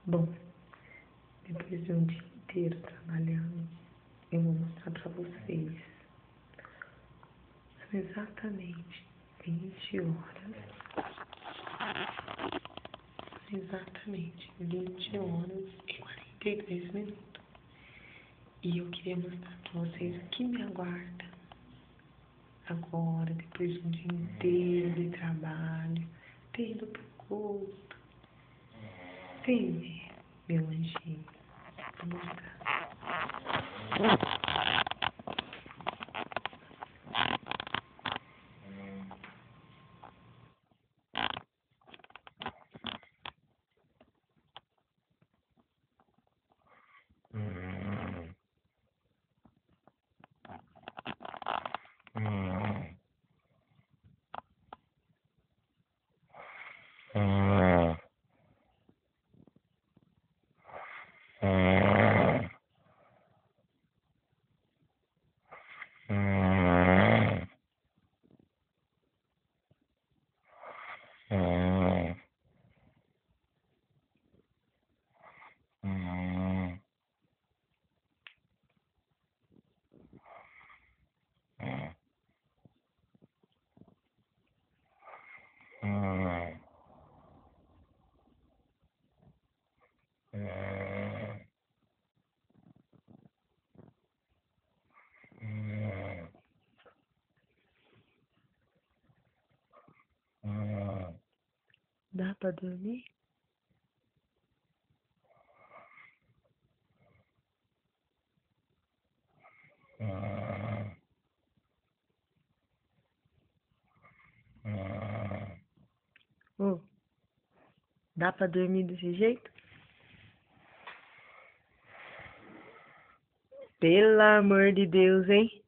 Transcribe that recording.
Bom, depois de um dia inteiro trabalhando, eu vou mostrar pra vocês. São exatamente 20 horas. Exatamente 20 horas e 43 minutos. E eu queria mostrar pra vocês o que me aguarda agora, depois de um dia inteiro de trabalho, ter ido pro culto. Vem ver, meu anjinho. Vou mostrar. Dá pra dormir? Ô, dá pra dormir desse jeito? Pelo amor de Deus, hein?